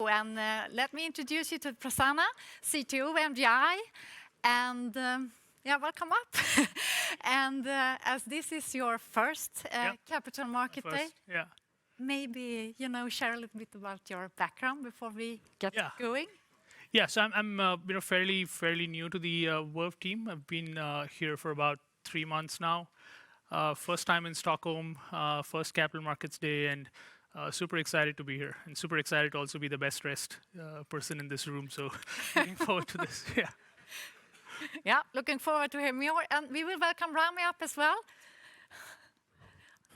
and let me introduce you to Prasanna, CTO Verve, and yeah, welcome up. And as this is your first Capital Market Day, maybe share a little bit about your background before we get going. Yeah, so I'm fairly new to the Verve team. I've been here for about 3 months now. First time in Stockholm, first Capital Markets Day, and super excited to be here, and super excited to also be the best dressed person in this room. So looking forward to this. Yeah. Yeah, looking forward to hear more, and we will welcome Rami up as well.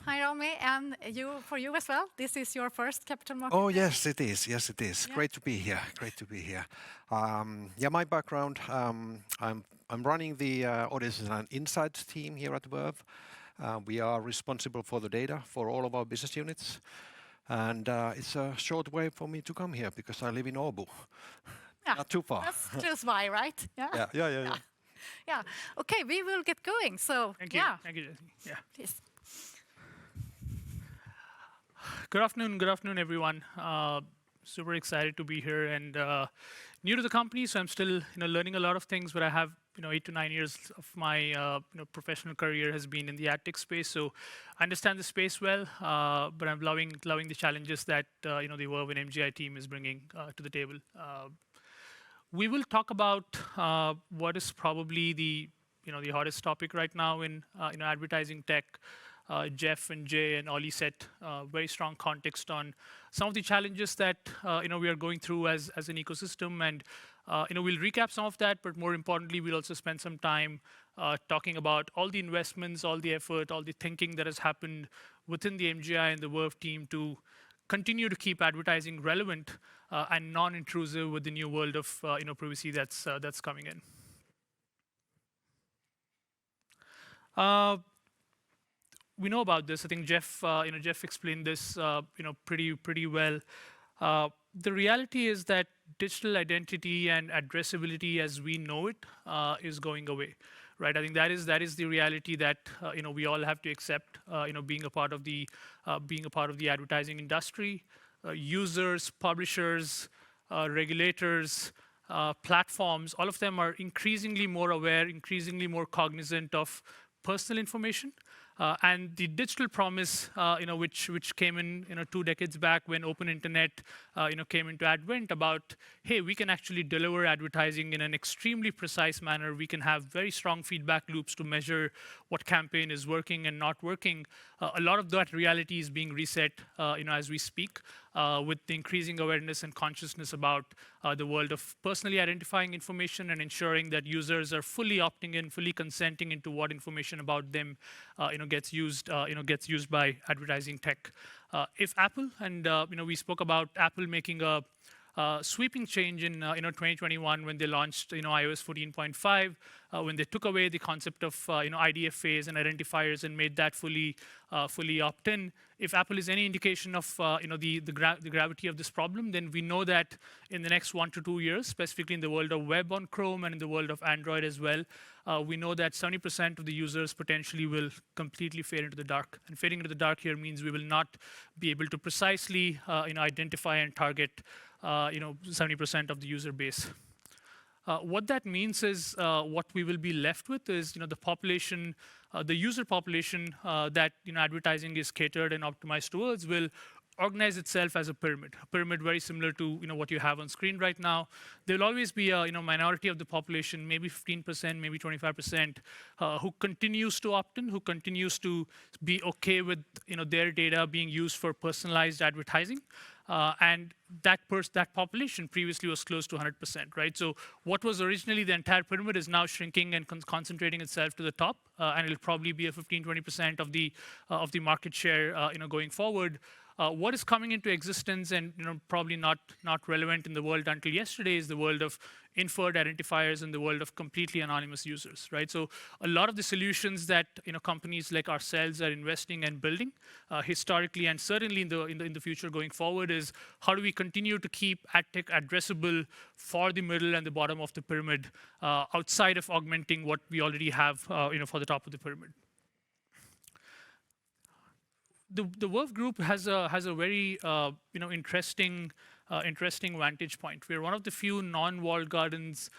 Hi, Rami, and for you as well. This is your first Capital Market Day. Yes, it is. Yes, it is. Yeah. Great to be here. Great to be here. My background. I'm running the Audiences and Insights team here at Verve. We are responsible for the data for all of our business units, and it's a short way for me to come here because I live in Åbo. Yeah, not too far. That's close by, right? Yeah. Yeah. Okay, we will get going. So thank you. Thank you, Jesse. Yeah. Please. Good afternoon, everyone. Super excited to be here and new to the company, so I'm still learning a lot of things. But I have 8 to 9 years of my professional career has been in the ad tech space, so I understand the space well. But I'm loving the challenges that the Verve and MGI team is bringing to the table. We will talk about what is probably the hottest topic right now in advertising tech. Jeff and Jay and Ollie set very strong context on some of the challenges that we are going through as an ecosystem, and we'll recap some of that. But more importantly, we'll also spend some time talking about all the investments, all the effort, all the thinking that has happened within the MGI and the Verve team to continue to keep advertising relevant and non-intrusive with the new world of privacy that's coming in. We know about this. I think Jeff explained this, pretty well. The reality is that digital identity and addressability, as we know it, is going away, right? I think that is the reality that we all have to accept. Being a part of the advertising industry, users, publishers, regulators, platforms, all of them are increasingly more aware, increasingly more cognizant of personal information. And the digital promise, which came in 2 decades back when open internet, came into advent, about, hey, we can actually deliver advertising in an extremely precise manner. We can have very strong feedback loops to measure what campaign is working and not working. A lot of that reality is being reset, as we speak, with the increasing awareness and consciousness about the world of personally identifying information and ensuring that users are fully opting in, fully consenting into what information about them, gets used by advertising tech. If Apple, and we spoke about Apple making a sweeping change in 2021 when they launched iOS 14.5, when they took away the concept of IDFAs and identifiers and made that fully opt-in. If Apple is any indication of the gravity of this problem, then we know that in the next 1 to 2 years, specifically in the world of web on Chrome and in the world of Android as well, we know that 70% of the users potentially will completely fade into the dark. And fading into the dark here means we will not be able to precisely identify and target 70% of the user base. What that means is what we will be left with is the population, the user population that advertising is catered and optimized towards will organize itself as a pyramid very similar to what you have on screen right now. There will always be a minority of the population, maybe 15%, maybe 25%, who continues to opt in, who continues to be okay with their data being used for personalized advertising. And that population previously was close to 100%, right? So what was originally the entire pyramid is now shrinking and concentrating itself to the top, and it'll probably be a 15-20% of the market share, going forward. What is coming into existence and probably not relevant in the world until yesterday is the world of inferred identifiers and the world of completely anonymous users, right? So a lot of the solutions that companies like ourselves are investing and building historically and certainly in the future going forward is how do we continue to keep ad tech addressable for the middle and the bottom of the pyramid outside of augmenting what we already have for the top of the pyramid. The Verve Group has a very interesting interesting vantage point. We're one of the few non-walled gardens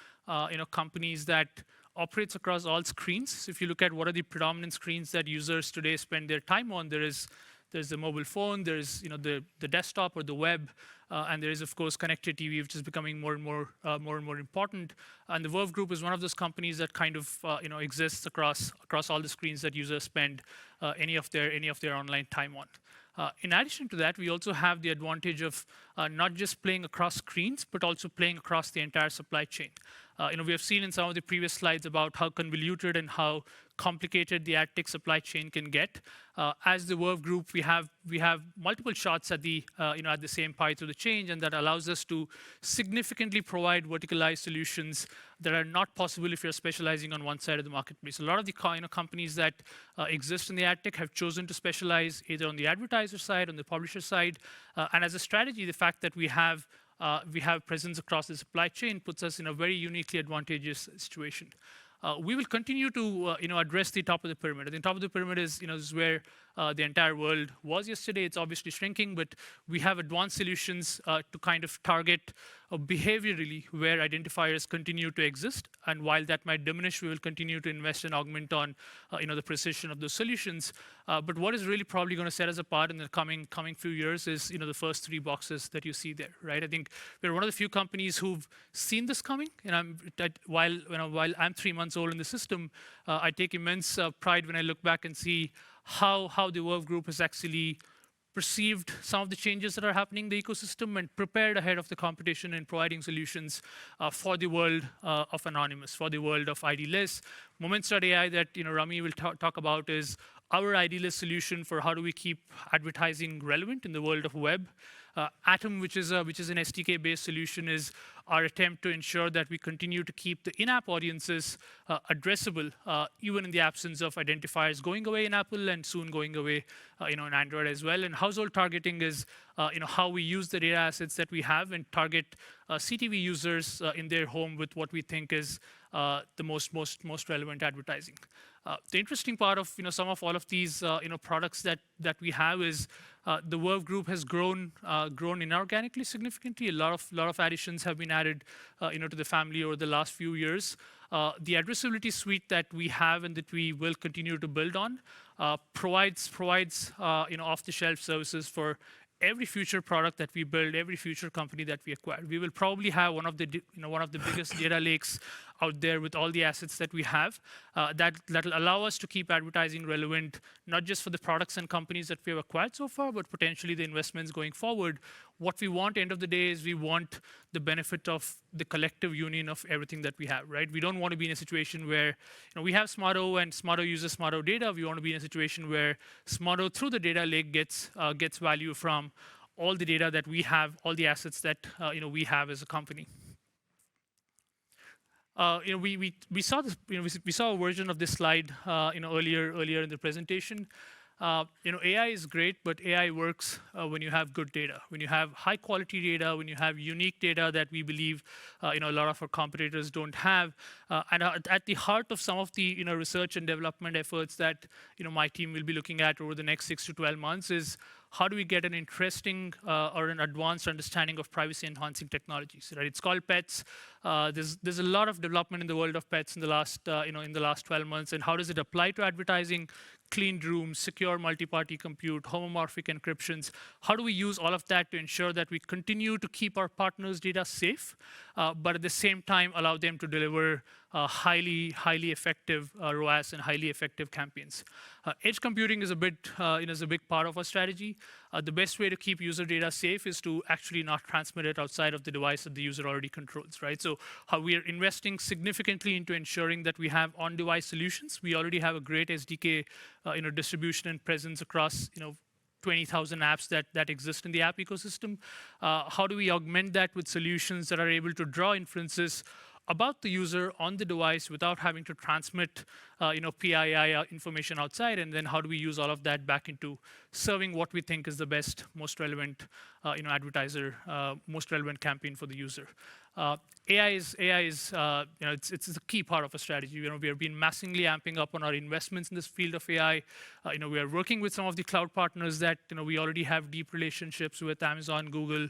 companies that operates across all screens. So if you look at what are the predominant screens that users today spend their time on, there's the mobile phone, there's the desktop or the web, and there is of course connected TV, which is becoming more and more important. And the Verve Group is one of those companies that kind of exists across all the screens that users spend any of their online time on. In addition to that, we also have the advantage of not just playing across screens, but also playing across the entire supply chain. We have seen in some of the previous slides about how convoluted and how complicated the ad tech supply chain can get. As the Verve Group, we have multiple shots at the same pie through the chain, and that allows us to significantly provide verticalized solutions that are not possible if you're specializing on one side of the marketplace. A lot of the companies that exist in the ad tech have chosen to specialize either on the advertiser side, on the publisher side, and as a strategy, the fact that we have presence across the supply chain puts us in a very uniquely advantageous situation. We will continue to address the top of the pyramid. The top of the pyramid is is where the entire world was yesterday. It's obviously shrinking, but we have advanced solutions to kind of target behaviorally where identifiers continue to exist. And while that might diminish, we will continue to invest and augment on the precision of those solutions. But what is really probably going to set us apart in the coming few years is the first three boxes that you see there, right? I think we're one of the few companies who've seen this coming. And while I'm 3 months old in the system, I take immense pride when I look back and see how the Verve Group has actually perceived some of the changes that are happening in the ecosystem and prepared ahead of the competition in providing solutions for the world of anonymous, for the world of ID-less. Moments.AI that Rami will talk about is our ID-less solution for how do we keep advertising relevant in the world of web. Atom, which is an SDK-based solution, is our attempt to ensure that we continue to keep the in-app audiences addressable, even in the absence of identifiers going away in Apple and soon going away in Android as well. And household targeting is how we use the data assets that we have and target CTV users in their home with what we think is the most relevant advertising. The interesting part of some of all of these products that we have is the Verve Group has grown inorganically significantly. A lot of additions have been added to the family over the last few years. The addressability suite that we have and that we will continue to build on provides off-the-shelf services for every future product that we build, every future company that we acquire. We will probably have one of the biggest data lakes out there with all the assets that we have that'll allow us to keep advertising relevant, not just for the products and companies that we have acquired so far, but potentially the investments going forward. What we want, end of the day, is we want the benefit of the collective union of everything that we have, right? We don't want to be in a situation where we have Smarto and Smarto uses Smarto data. We want to be in a situation where Smarto, through the data lake, gets value from all the data that we have, all the assets that we have as a company. We saw this. We saw a version of this slide earlier in the presentation. AI is great, but AI works when you have good data, when you have high quality data, when you have unique data that we believe a lot of our competitors don't have. And at the heart of some of the research and development efforts that my team will be looking at over the next 6 to 12 months is how do we get an interesting or an advanced understanding of privacy-enhancing technologies? Right? It's called pets. There's a lot of development in the world of pets in the last 12 months, and how does it apply to advertising? Clean rooms, secure multi-party compute, homomorphic encryptions. How do we use all of that to ensure that we continue to keep our partners' data safe, but at the same time allow them to deliver highly effective ROAS and highly effective campaigns? Edge computing is a big part of our strategy. The best way to keep user data safe is to actually not transmit it outside of the device that the user already controls, right? So how we are investing significantly into ensuring that we have on-device solutions. We already have a great SDK distribution and presence across 20,000 apps that exist in the app ecosystem. How do we augment that with solutions that are able to draw inferences about the user on the device without having to transmit PII information outside? And then how do we use all of that back into serving what we think is the best, most relevant advertiser, most relevant campaign for the user. AI is it's a key part of a strategy. We have been massively amping up on our investments in this field of AI. We are working with some of the cloud partners that we already have deep relationships with, Amazon, Google,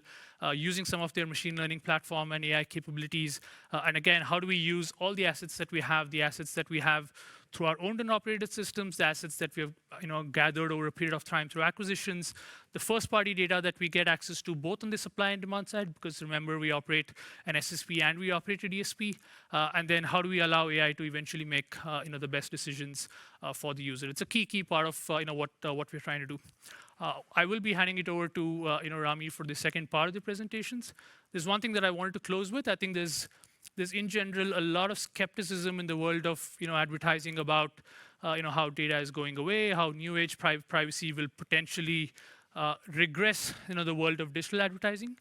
using some of their machine learning platform and AI capabilities. And again, how do we use all the assets that we have, through our owned and operated systems, the assets that we have gathered over a period of time through acquisitions, the first-party data that we get access to both on the supply and demand side, because remember, we operate an SSP and we operate a DSP, and then how do we allow AI to eventually make the best decisions for the user? It's a key part of what we're trying to do. I will be handing it over to Rami for the second part of the presentations. There's one thing that I wanted to close with. I think there's in general a lot of skepticism in the world of advertising about how data is going away, how new age privacy will potentially regress the world of digital advertising.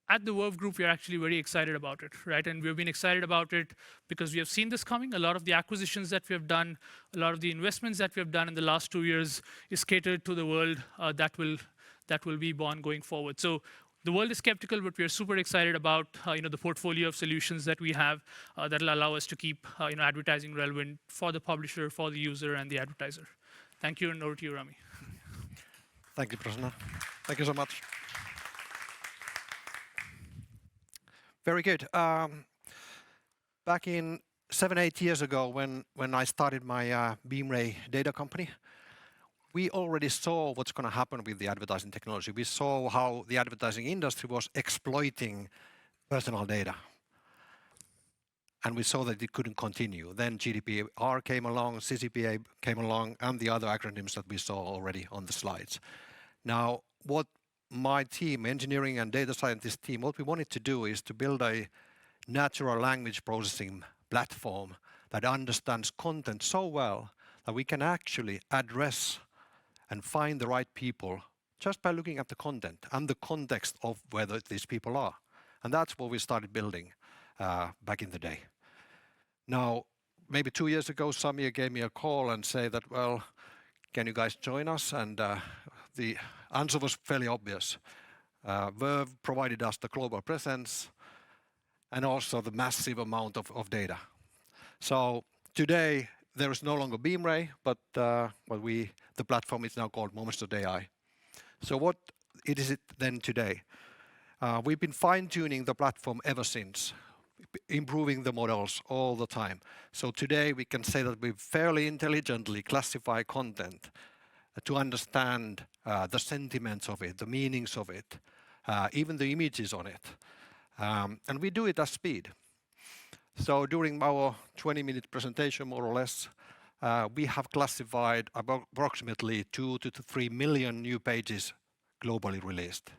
At the Verve Group, we are actually very excited about it, right? And we've been excited about it because we have seen this coming. A lot of the acquisitions that we have done, a lot of the investments that we have done in the last 2 years is catered to the world that will be born going forward. So the world is skeptical, but we are super excited about the portfolio of solutions that we have that will allow us to keep advertising relevant for the publisher, for the user, and the advertiser. Thank you, and over to you, Rami. Thank you, Prasanna. Thank you so much. Very good. Back in 7-8 years ago, when I started my Beamray data company, we already saw what's going to happen with the advertising technology. We saw how the advertising industry was exploiting personal data. And we saw that it couldn't continue. Then GDPR came along, CCPA came along, and the other acronyms that we saw already on the slides. Now, what my team, engineering and data scientist team, what we wanted to do is to build a natural language processing platform that understands content so well that we can actually address and find the right people just by looking at the content and the context of where these people are. And that's what we started building back in the day. Now, maybe 2 years ago, Samir gave me a call and said that, well, can you guys join us? And the answer was fairly obvious. Verve provided us the global presence and also the massive amount of data. So today, there is no longer Beamray, but the platform is now called Moments.AI. So what is it then today? We've been fine-tuning the platform ever since, improving the models all the time. So today we can say that we fairly intelligently classify content to understand the sentiments of it, the meanings of it, even the images on it. And we do it at speed. So during our 20-minute presentation, more or less, we have classified approximately 2 to 3 million new pages globally released,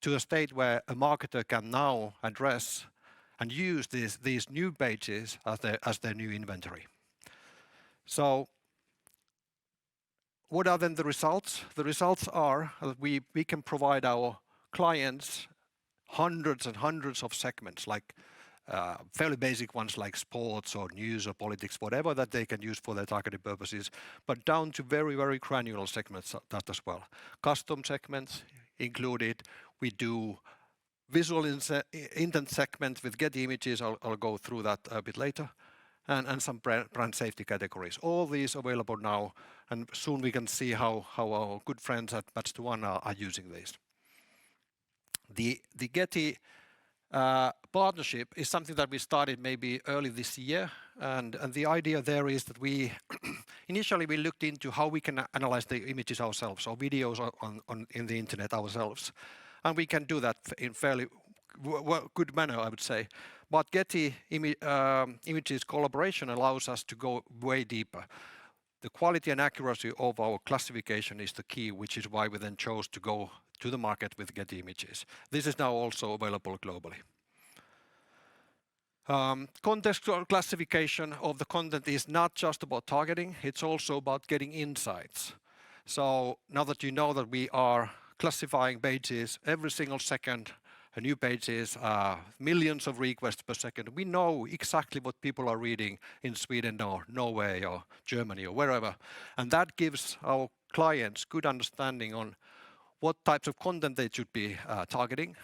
to a state where a marketer can now address and use these new pages as their new inventory. So what are then the results? The results are that we can provide our clients hundreds and hundreds of segments, like fairly basic ones like sports or news or politics, whatever that they can use for their targeting purposes, but down to very, very granular segments that as well. Custom segments included. We do visual intent segments with Getty images. I'll go through that a bit later. And some brand safety categories. All these available now, and soon we can see how our good friends at Match2One are using these. The Getty partnership is something that we started maybe early this year, and the idea there is that we initially we looked into how we can analyze the images ourselves or videos in the internet ourselves, and we can do that in fairly good manner, I would say. But Getty images collaboration allows us to go way deeper. The quality and accuracy of our classification is the key, which is why we then chose to go to the market with Getty images. This is now also available globally. Contextual classification of the content is not just about targeting, it's also about getting insights. So now that you know that we are classifying pages every single second, new pages, millions of requests per second, we know exactly what people are reading in Sweden or Norway or Germany or wherever. And that gives our clients good understanding on what types of content they should be targeting,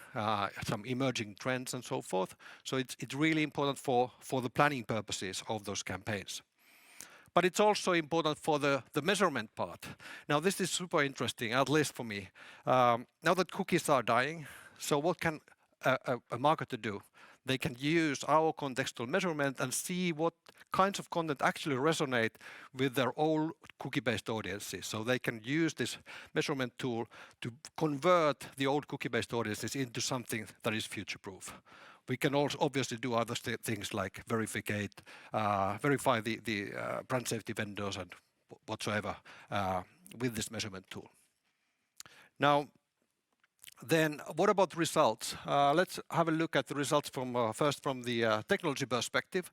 some emerging trends and so forth. So it's really important for the planning purposes of those campaigns. But it's also important for the measurement part. Now this is super interesting, at least for me. Now that cookies are dying, so what can a marketer do? They can use our contextual measurement and see what kinds of content actually resonate with their old cookie-based audiences. So they can use this measurement tool to convert the old cookie-based audiences into something that is future-proof. We can also obviously do other things like verify the brand safety vendors and whatsoever with this measurement tool. Now, then what about results? Let's have a look at the results from first from the technology perspective.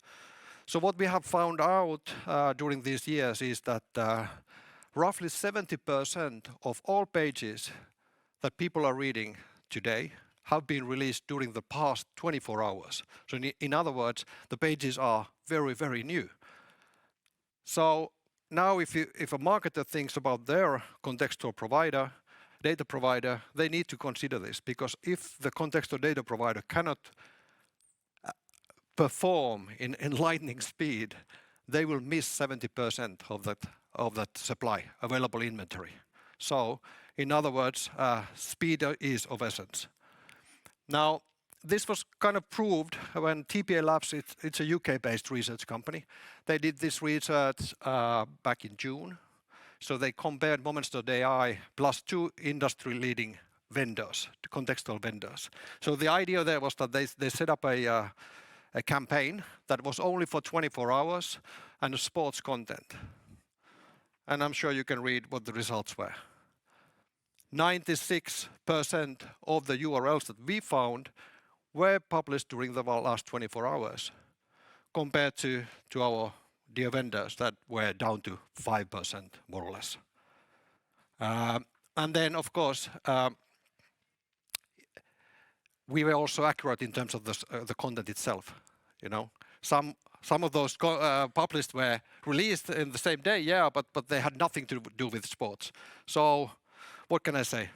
So what we have found out during these years is that roughly 70% of all pages that people are reading today have been released during the past 24 hours. So in other words, the pages are very, very new. So now if a marketer thinks about their contextual provider, data provider, they need to consider this, because if the contextual data provider cannot perform in lightning speed, they will miss 70% of that supply, available inventory. So in other words, speed is of essence. Now, this was kind of proved when TPA Labs, it's a UK-based research company. They did this research back in June. So they compared Moments.AI plus 2 industry-leading vendors, contextual vendors. So the idea there was that they set up a campaign that was only for 24 hours and sports content. And I'm sure you can read what the results were. 96% of the URLs that we found were published during the last 24 hours, compared to our dear vendors that were down to 5% more or less. And then of course, we were also accurate in terms of the content itself. You know, some of those published were released in the same day, yeah, but they had nothing to do with sports. So what can I say?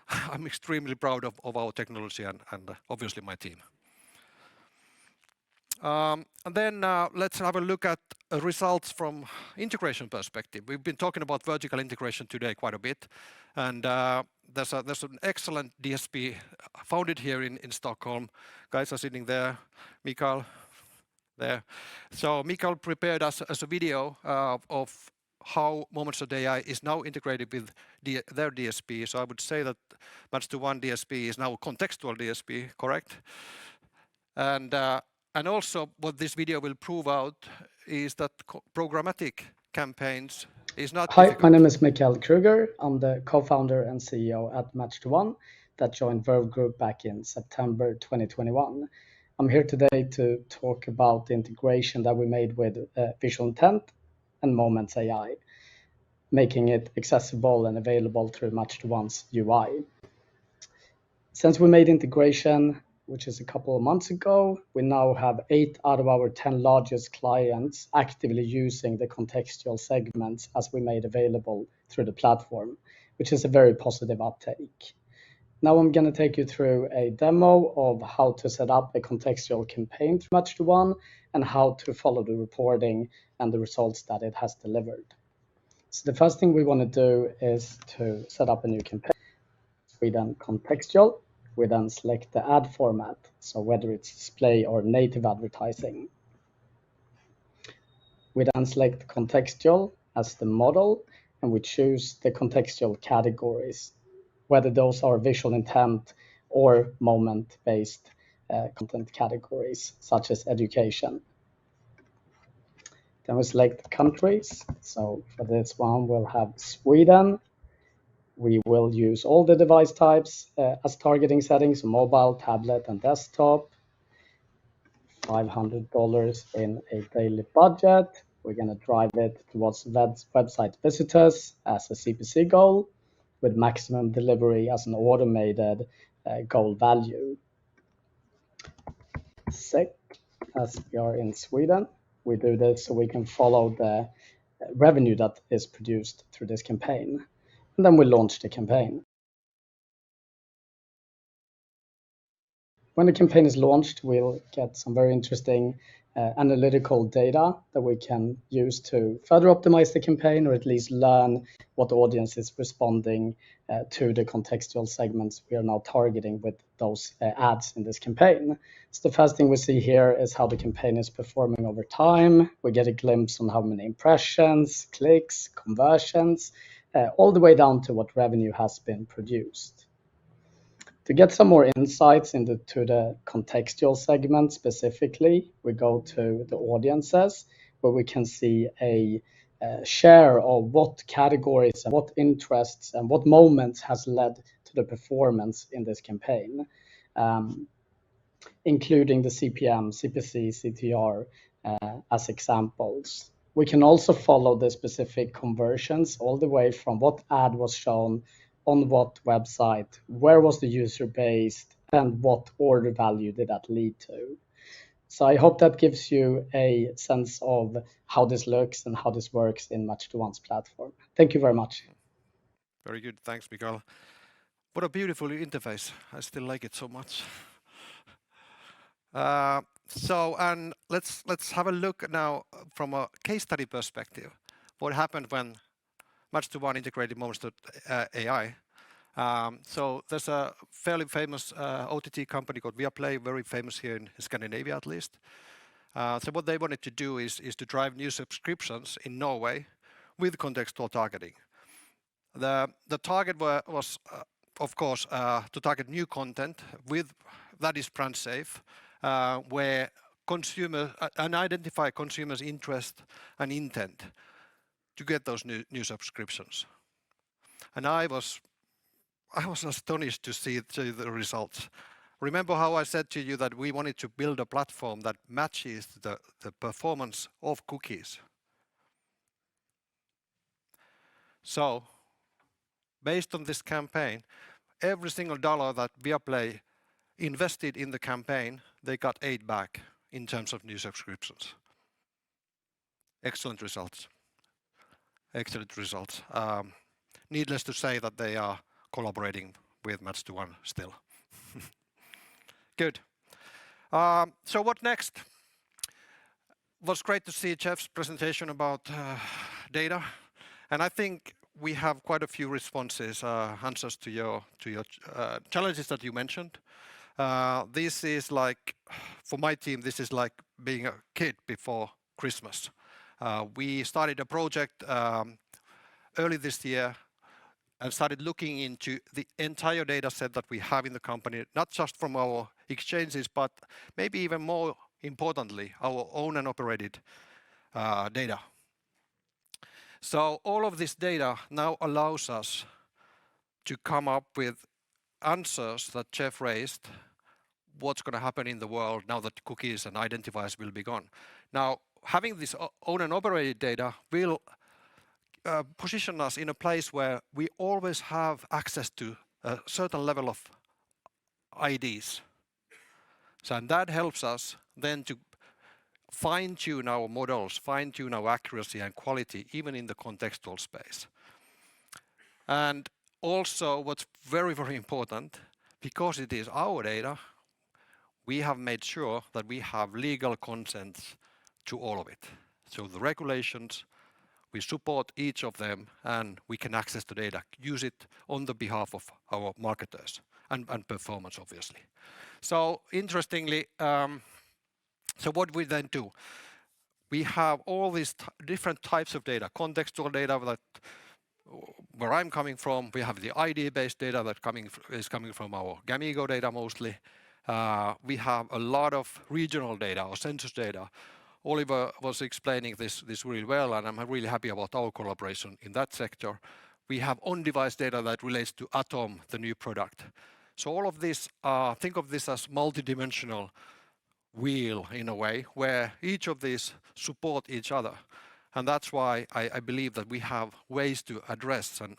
I'm extremely proud of our technology and obviously my team. And then let's have a look at results from integration perspective. We've been talking about vertical integration today quite a bit, and there's an excellent DSP founded here in Stockholm. Guys are sitting there, Mikael there. So Mikael prepared us as a video of how Moments.AI is now integrated with their DSP. So I would say that Match-to-One DSP is now a contextual DSP, correct? And also what this video will prove out is that programmatic campaigns is not Hi, difficult. my name is Mikael Kruger. I'm the co-founder and CEO at Match-to-One that joined Verve Group back in September 2021. I'm here today to talk about the integration that we made with Visual Intent and Moments.AI, making it accessible and available through Match-to-One's UI. Since we made integration, which is a couple of months ago, we now have 8 out of our 10 largest clients actively using the contextual segments as we made available through the platform, which is a very positive uptake. Now I'm going to take you through a demo of how to set up a contextual campaign through Match-to-One and how to follow the reporting and the results that it has delivered. So the first thing we want to do is to set up a new campaign. We then contextual. We then select the ad format, so whether it's display or native advertising. We then select contextual as the model, and we choose the contextual categories, whether those are visual intent or moment-based content categories, such as education. Then we select countries. So for this one, we'll have Sweden. We will use all the device types as targeting settings, mobile, tablet, and desktop. $500 in a daily budget. We're going to drive it towards website visitors as a CPC goal, with maximum delivery as an automated goal value. SEK, as we are in Sweden, we do this so we can follow the revenue that is produced through this campaign. And then we launch the campaign. when the campaign is launched, we'll get some very interesting analytical data that we can use to further optimize the campaign, or at least learn what the audience is responding to the contextual segments we are now targeting with those ads in this campaign. So the first thing we see here is how the campaign is performing over time. We get a glimpse on how many impressions, clicks, conversions, all the way down to what revenue has been produced. To get some more insights into the contextual segment specifically, we go to the audiences, where we can see a share of what categories and what interests and what moments has led to the performance in this campaign, including the CPM, CPC, CTR as examples. We can also follow the specific conversions all the way from what ad was shown on what website, where was the user based, and what order value did that lead to. So I hope that gives you a sense of how this looks and how this works in Match2One's platform. Thank you very much. Very good. Thanks, Mikael. What a beautiful interface. I still like it so much. And let's have a look now from a case study perspective. What happened when Match2One integrated Moments.AI. So there's a fairly famous OTT company called Viaplay, very famous here in Scandinavia at least. So what they wanted to do is to drive new subscriptions in Norway with contextual targeting. The target was of course to target new content with that is brand safe, where consumer and identify consumers' interest and intent to get those new subscriptions. And I was astonished to see the results. Remember how I said to you that we wanted to build a platform that matches the performance of cookies. So, based on this campaign, every single dollar that Viaplay invested in the campaign, they got 8 back in terms of new subscriptions. Excellent results. Excellent results. Needless to say that they are collaborating with Match2One still. Good. So what next? It was great to see Jeff's presentation about data, and I think we have quite a few responses, answers to your challenges that you mentioned. This is like, for my team, this is like being a kid before Christmas. We started a project early this year and started looking into the entire data set that we have in the company, not just from our exchanges, but maybe even more importantly, our own and operated data. So all of this data now allows us to come up with answers that Jeff raised, what's going to happen in the world now that cookies and identifiers will be gone. Now, having this own and operated data will position us in a place where we always have access to a certain level of IDs. So and that helps us then to fine-tune our models, fine-tune our accuracy and quality, even in the contextual space. And also what's very, very important, because it is our data, we have made sure that we have legal consents to all of it. So the regulations, we support each of them, and we can access the data, use it on the behalf of our marketers and performance, obviously. So interestingly, so what we then do, we have all these different types of data, contextual data that where I'm coming from. We have the ID-based data that is coming from our Gamigo data mostly. We have a lot of regional data or census data. Oliver was explaining this really well, and I'm really happy about our collaboration in that sector. We have on-device data that relates to Atom, the new product. So all of this, think of this as multidimensional wheel in a way, where each of these support each other. And that's why I believe that we have ways to address and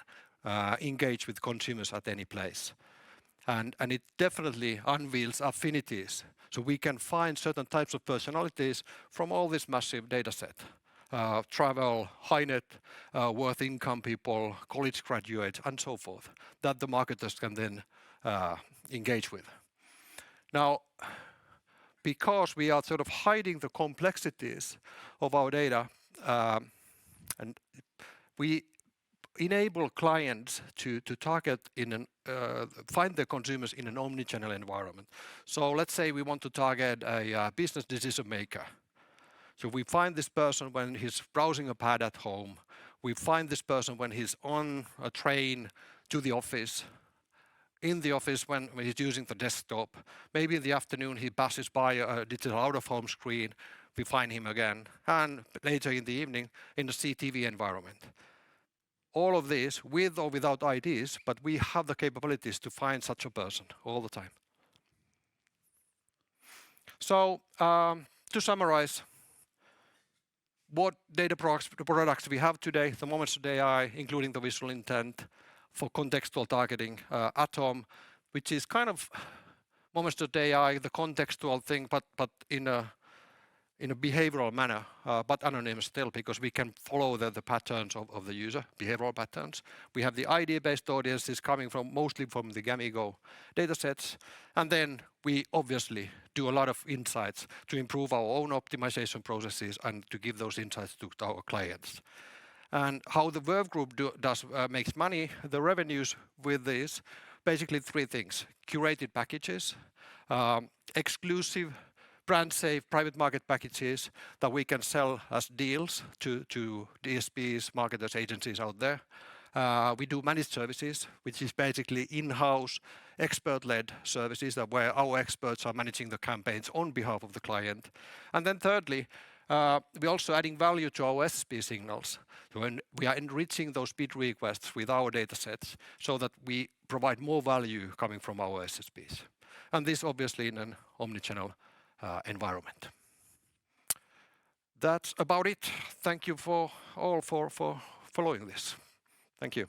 engage with consumers at any place. And it definitely unveils affinities. So we can find certain types of personalities from all this massive data set. Travel, high net worth income people, college graduates, and so forth, that the marketers can then engage with. Now, because we are sort of hiding the complexities of our data, and we enable clients to target find their consumers in an omni-channel environment. So let's say we want to target a business decision maker. So we find this person when he's browsing a pad at home. We find this person when he's on a train to the office, in the office when he's using the desktop. Maybe in the afternoon he passes by a digital out-of-home screen. We find him again. And later in the evening in the CTV environment. All of this with or without IDs, but we have the capabilities to find such a person all the time. So to summarize, what data products we have today, the Moments.AI, including the visual intent for contextual targeting, Atom, which is kind of Moments.AI, the contextual thing, but in a behavioral manner, but anonymous still, because we can follow the patterns of the user, behavioral patterns. We have the ID-based audiences coming mostly from the Gamigo datasets. And then we obviously do a lot of insights to improve our own optimization processes and to give those insights to our clients. And how the Verve Group makes money, the revenues with this, basically three things: curated packages, exclusive brand safe private market packages that we can sell as deals to DSPs, marketers, agencies out there. We do managed services, which is basically in-house expert-led services where our experts are managing the campaigns on behalf of the client. And then thirdly, we're also adding value to our SSP signals. So when we are enriching those bid requests with our data sets so that we provide more value coming from our SSPs. And this obviously in an omnichannel environment. That's about it. Thank you for following this. Thank you.